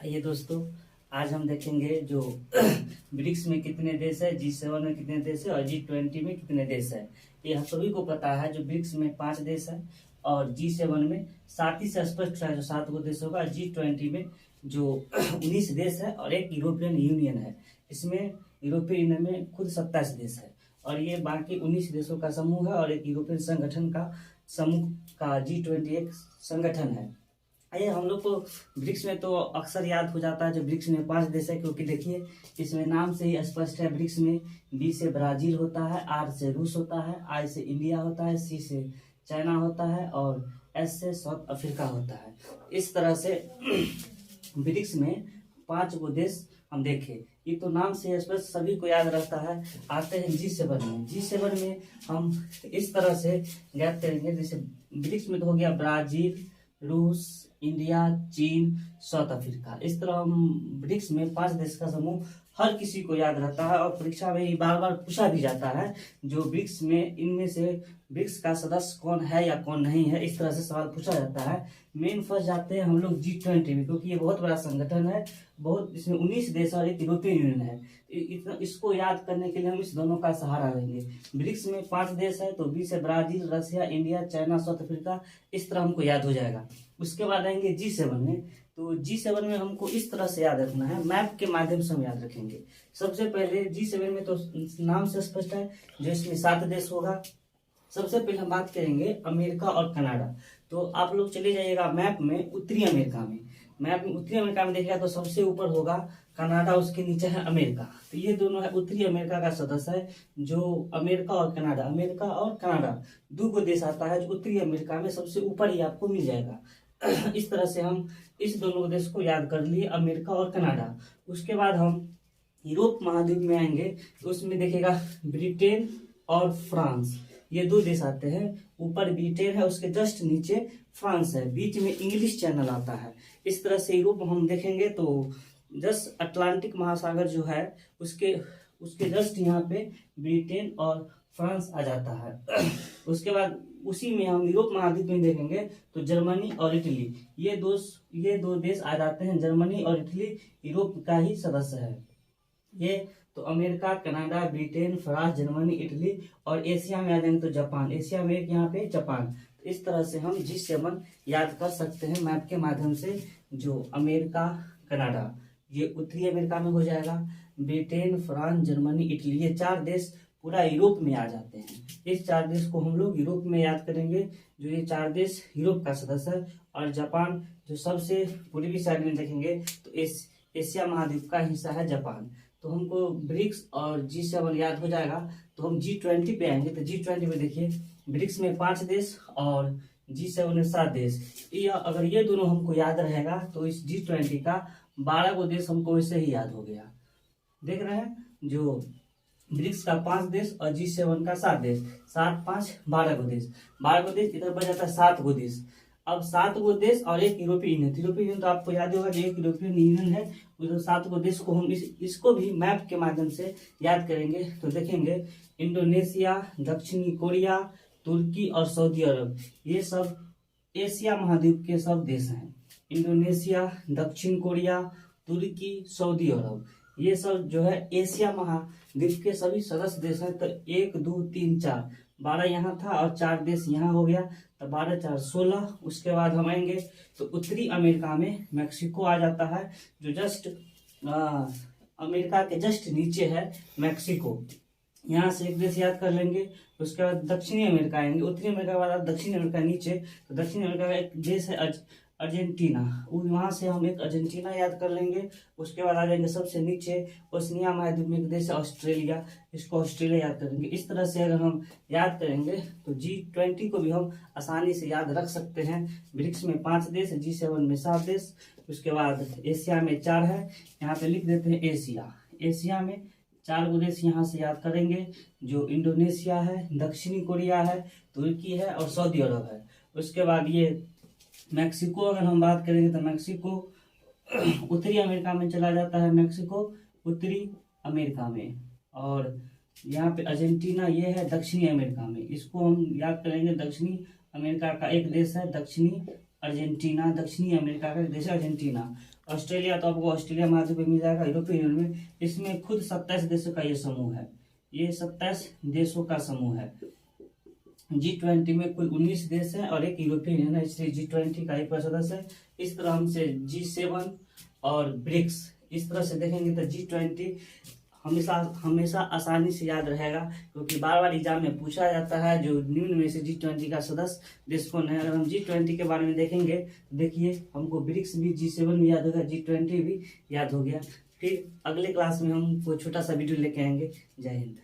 आइए दोस्तों, आज हम देखेंगे जो ब्रिक्स में कितने देश है, G7 में कितने देश है और G20 में कितने देश है। ये हम सभी को पता है, जो ब्रिक्स में 5 देश है और G7 में 7 ही से स्पष्ट है जो 7 गो देश होगा। G20 में जो 19 देश है और एक यूरोपियन यूनियन है। इसमें यूरोपियन यूनियन में खुद 27 देश है और ये बाकी 19 देशों का समूह है और एक यूरोपियन संगठन का समूह का G20 एक संगठन है। आइए, हम लोग को ब्रिक्स में तो अक्सर याद हो जाता है जो ब्रिक्स में 5 देश है, क्योंकि देखिए इसमें नाम से ही स्पष्ट है। ब्रिक्स में B से ब्राजील होता है, R से रूस होता है, I से इंडिया होता है, C से चाइना होता है और S से साउथ अफ्रीका होता है। इस तरह से ब्रिक्स में 5 गो देश हम देखें। ये तो नाम से स्पष्ट सभी को याद रहता है। आते हैं G7 में। G7 में हम इस तरह से ज्ञात करेंगे, जैसे ब्रिक्स में तो हो गया ब्राजील, रूस, इंडिया, चीन, साउथ अफ्रीका। इस तरह हम ब्रिक्स में 5 देश का समूह हर किसी को याद रहता है और परीक्षा में बार बार पूछा भी जाता है जो ब्रिक्स में इनमें से ब्रिक्स का सदस्य कौन है या कौन नहीं है। इस तरह से सवाल पूछा जाता है। मेन फर्स्ट जाते हैं हम लोग G20 में, क्योंकि ये बहुत बड़ा संगठन है। बहुत इसमें 19 देश और एक यूरोपियन यूनियन है। इसको याद करने के लिए हम इस दोनों का सहारा लेंगे। ब्रिक्स में 5 देश है तो B से ब्राजील, रसिया, इंडिया, चाइना, साउथ अफ्रीका। इस तरह हमको याद हो जाएगा। उसके बाद आएंगे G7 में। तो G7 में हमको इस तरह से याद रखना है, मैप के माध्यम से हम याद रखेंगे। सबसे पहले G7 में तो नाम से स्पष्ट है जो इसमें 7 देश होगा। सबसे पहले हम बात करेंगे अमेरिका और कनाडा। तो आप लोग चले जाइएगा मैप में उत्तरी अमेरिका में। मैप में उत्तरी अमेरिका में देखिएगा तो सबसे ऊपर होगा कनाडा, उसके नीचे है अमेरिका। तो ये दोनों है उत्तरी अमेरिका का सदस्य है, जो अमेरिका और कनाडा। अमेरिका और कनाडा 2 गो देश आता है जो उत्तरी अमेरिका में सबसे ऊपर ही आपको मिल जाएगा। इस तरह से हम इस दोनों देश को याद कर लिए, अमेरिका और कनाडा। उसके बाद हम यूरोप महाद्वीप में आएंगे तो उसमें देखिएगा ब्रिटेन और फ्रांस, ये 2 देश आते हैं। ऊपर ब्रिटेन है, उसके जस्ट नीचे फ्रांस है, बीच में इंग्लिश चैनल आता है। इस तरह से यूरोप हम देखेंगे तो जस्ट अटलांटिक महासागर जो है उसके उसके जस्ट यहाँ पे ब्रिटेन और फ्रांस आ जाता है। उसके बाद उसी में हम यूरोप महाद्वीप में देखेंगे तो जर्मनी और इटली, ये दो देश आ जाते हैं। जर्मनी और इटली यूरोप का ही सदस्य है। ये तो America, Canada, Britain, France, Germany, Italy. और एशिया में आ जाएंगे तो जापान। एशिया में एक यहाँ पे जापान। तो इस तरह से हम G7 याद कर सकते हैं मैप के माध्यम से। जो अमेरिका, कनाडा ये उत्तरी अमेरिका में हो जाएगा। ब्रिटेन, फ्रांस, जर्मनी, इटली, ये 4 देश पूरा यूरोप में आ जाते हैं। इस 4 देश को हम लोग यूरोप में याद करेंगे, जो ये 4 देश यूरोप का सदस्य है। और जापान जो सबसे पूर्वी साइड में देखेंगे तो एशिया महाद्वीप का हिस्सा है जापान। तो हमको ब्रिक्स और G7 याद हो जाएगा। तो हम G20 पे आएंगे। तो G20 में देखिए ब्रिक्स में 5 देश और G7 में 7 देश। अगर ये दोनों हमको याद रहेगा तो इस G20 का 12 गो देश हमको वैसे ही याद हो गया। देख रहे हैं, जो ब्रिक्स का 5 देश और G7 का 7 देश, 7, 5, 12 गो देश। 12 गो देश इधर बच जाता है 7 गो देश। अब 7 गो देश और एक यूरोपीय यूनियन। यूरोपीय यूनियन तो आपको याद होगा, जो एक यूरोपियन यूनियन है। उधर 7 गो देश को हम इसको भी मैप के माध्यम से याद करेंगे। तो देखेंगे इंडोनेशिया, दक्षिणी कोरिया, तुर्की और सऊदी अरब, ये सब एशिया महाद्वीप के सब देश हैं। इंडोनेशिया, दक्षिण कोरिया, तुर्की, सऊदी अरब, ये सब जो है एशिया महाद्वीप के सभी सदस्य देश हैं। तो 1, 2, 3, 4, 12 यहाँ था और 4 देश यहाँ हो गया। तो 12, 4, 16। उसके बाद हम आएंगे तो उत्तरी अमेरिका में मैक्सिको आ जाता है, जो जस्ट अमेरिका के जस्ट नीचे है मैक्सिको। यहाँ से एक देश याद कर लेंगे। उसके बाद दक्षिणी अमेरिका आएंगे। उत्तरी अमेरिका के बाद दक्षिणी अमेरिका नीचे, तो दक्षिणी अमेरिका का एक देश है अर्जेंटीना। वहां से हम एक अर्जेंटीना याद कर लेंगे। उसके बाद आ जाएंगे सबसे नीचे ओशनिया महाद्वीप में एक देश है ऑस्ट्रेलिया, इसको ऑस्ट्रेलिया याद करेंगे। इस तरह से अगर हम याद करेंगे तो G20 को भी हम आसानी से याद रख सकते हैं। ब्रिक्स में 5 देश, G7 में 7 देश। उसके बाद एशिया में 4 है, यहाँ पे लिख देते हैं एशिया। एशिया में 4 गो देश यहाँ से याद करेंगे, जो इंडोनेशिया है, दक्षिणी कोरिया है, तुर्की है और सऊदी अरब है। उसके बाद ये मैक्सिको, अगर हम बात करेंगे तो मैक्सिको उत्तरी अमेरिका में चला जाता है। मैक्सिको उत्तरी अमेरिका में। और यहाँ पे अर्जेंटीना ये है दक्षिणी अमेरिका में, इसको हम याद करेंगे। दक्षिणी अमेरिका का एक देश है दक्षिणी अर्जेंटीना, दक्षिणी अमेरिका का एक देश है अर्जेंटीना। ऑस्ट्रेलिया तो आपको ऑस्ट्रेलिया महाद्वीप में मिल जाएगा। यूरोपियन यूनियन में इसमें खुद 27 देशों का ये समूह है, ये 27 देशों का समूह है। G20 में कुल 19 देश हैं और एक यूरोपियन यूनियन है, इसलिए G20 का एक सदस्य है। इस तरह हमसे G7 और ब्रिक्स इस तरह से देखेंगे तो G20 हमेशा हमेशा आसानी से याद रहेगा, क्योंकि बार बार एग्जाम में पूछा जाता है जो निम्न में से G20 का सदस्य देश कौन है। अगर हम G20 के बारे में देखेंगे तो देखिए हमको ब्रिक्स भी, G7 भी याद होगा, G20 भी याद हो गया। फिर अगले क्लास में हम कोई छोटा सा वीडियो लेके आएंगे। जय हिंद।